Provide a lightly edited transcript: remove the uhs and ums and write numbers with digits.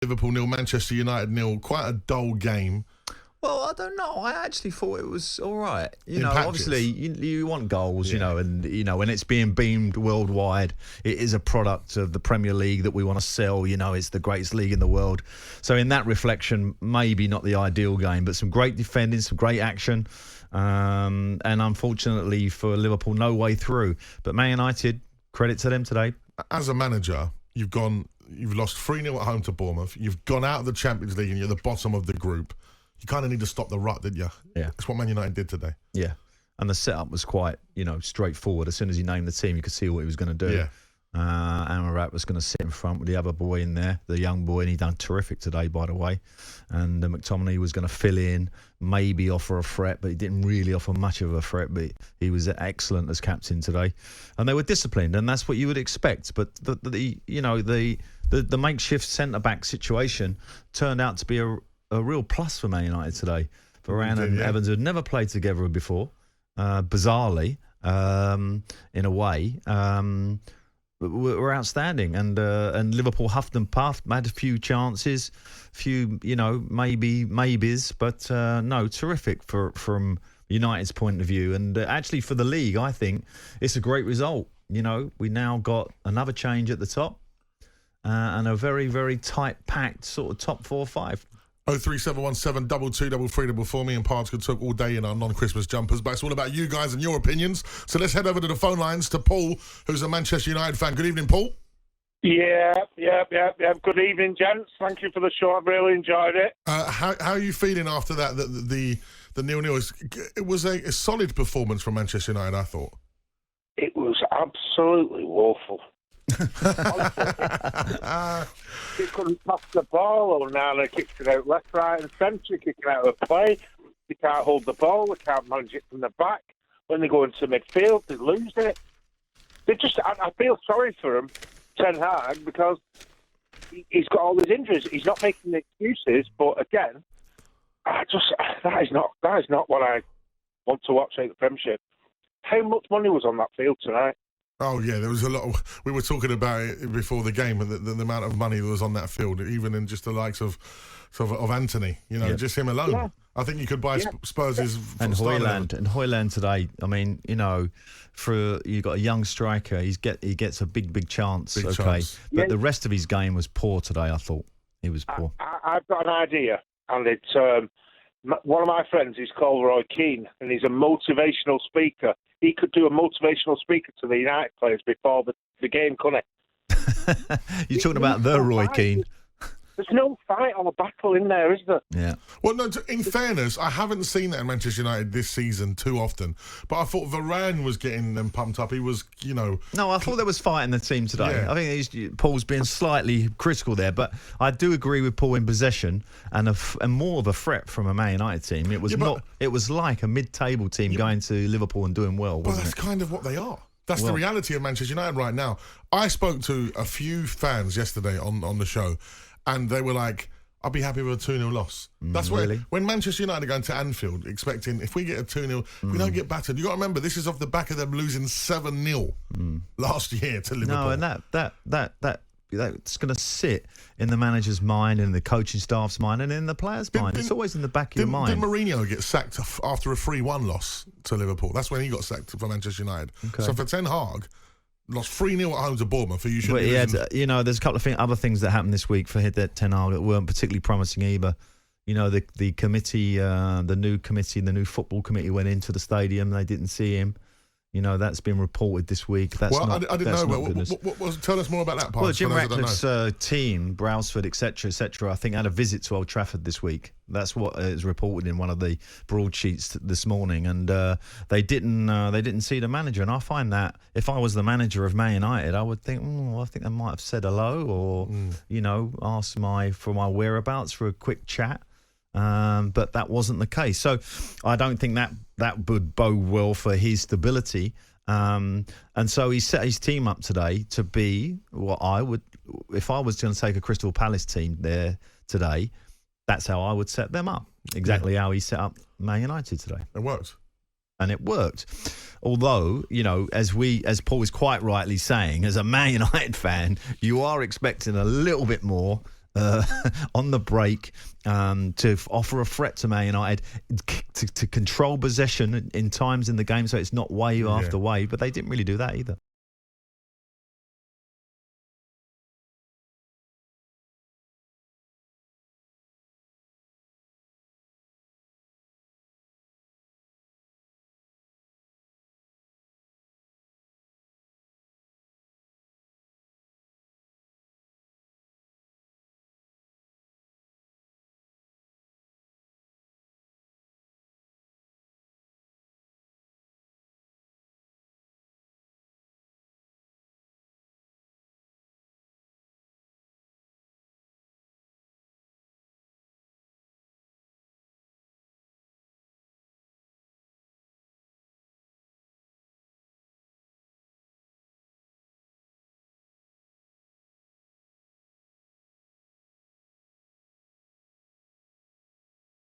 Liverpool 0, Manchester United 0. Quite a dull game. Well, I don't know. I actually thought it was all right. In patches. Obviously, you want goals, and when it's being beamed worldwide, it is a product of the Premier League that we want to sell. It's the greatest league in the world. So in that reflection, maybe not the ideal game, but some great defending, some great action. And unfortunately for Liverpool, no way through. But Man United, credit to them today. As a manager, you've lost 3-0 at home to Bournemouth. You've gone out of the Champions League and you're at the bottom of the group. You kind of need to stop the rut, didn't you? Yeah. That's what Man United did today. Yeah. And the setup was quite, straightforward. As soon as he named the team, you could see what he was going to do. Yeah. Amrabat was going to sit in front with the other boy in there, the young boy, and he done terrific today, by the way. And McTominay was going to fill in, maybe offer a threat, but he didn't really offer much of a threat. But he was excellent as captain today, and they were disciplined, and that's what you would expect. But the makeshift centre back situation turned out to be a real plus for Man United today. Varane and Evans had never played together before, bizarrely, in a way. Were outstandanding, and Liverpool huffed and puffed, had a few chances, maybes, but no, terrific from United's point of view, and actually for the league, I think it's a great result. We now got another change at the top, and a very, very tight packed sort of top 4 or 5. 03717 223344. Me and Pards could talk all day in our non-Christmas jumpers, but it's all about you guys and your opinions. So let's head over to the phone lines to Paul, who's a Manchester United fan. Good evening, Paul. Yeah. Good evening, gents. Thank you for the show. I've really enjoyed it. How are you feeling after that? The 0-0, it was a solid performance from Manchester United, I thought. It was absolutely woeful. They couldn't pass the ball. Onana kicked it out left, right and centre, kicking out of play. They can't hold the ball. They can't manage it from the back. When they go into midfield, they lose it. I feel sorry for him, Ten Hag, because he's got all these injuries. He's not making the excuses, but again, that is not what I want to watch at the Premiership. How much money was on that field tonight? Oh, yeah, there was a lot. We were talking about it before the game, and the amount of money that was on that field, even in just the likes of Anthony, just him alone. Yeah. I think you could buy Spurs' and Højlund today. I mean, for you got a young striker, he gets a big chance. But the rest of his game was poor today. I thought he was poor. I've got an idea, and it's one of my friends. He's called Roy Keane, and he's a motivational speaker. He could do a motivational speaker to the United players before the game, couldn't he? You're talking about the Roy Keane. There's no fight or battle in there, is there? Yeah. Well, no, in fairness, I haven't seen that in Manchester United this season too often. But I thought Varane was getting them pumped up. He was, No, I thought there was fight in the team today. Yeah. I think Paul's being slightly critical there. But I do agree with Paul in possession and more of a threat from a Man United team. It was it was like a mid-table team going to Liverpool and doing well, wasn't that's kind of what they are. That's the reality of Manchester United right now. I spoke to a few fans yesterday on the show, and they were like, I'll be happy with a 2-0 loss. That's when Manchester United are going to Anfield expecting, if we get a 2-0, we don't get battered. You got to remember, this is off the back of them losing 7-0 last year to Liverpool. No, and that's going to sit in the manager's mind, in the coaching staff's mind, and in the players' mind. It's always in the back of your mind. Did Mourinho get sacked after a 3-1 loss to Liverpool? That's when he got sacked for Manchester United. Okay. So for Ten Hag, lost 3-0 at home to Bournemouth, who you should be losing. There's a couple of other things that happened this week for Ten Hag that weren't particularly promising either. The committee, the new football committee went into the stadium. They didn't see him. That's been reported this week. I didn't know. Tell us more about that part. Well, Jim Ratcliffe's team, Brailsford, etc., I think had a visit to Old Trafford this week. That's what is reported in one of the broadsheets this morning, and they didn't see the manager. And I find that if I was the manager of Man United, I would think, I think they might have said hello or asked for my whereabouts for a quick chat. But that wasn't the case. So I don't think that would bode well for his stability. And so he set his team up today to be what I would, if I was going to take a Crystal Palace team there today, that's how I would set them up. Exactly how he set up Man United today. It worked. And it worked. Although, as Paul is quite rightly saying, as a Man United fan, you are expecting a little bit more on the break to offer a threat to Man United, to control possession in times in the game, so it's not wave after wave. But they didn't really do that either.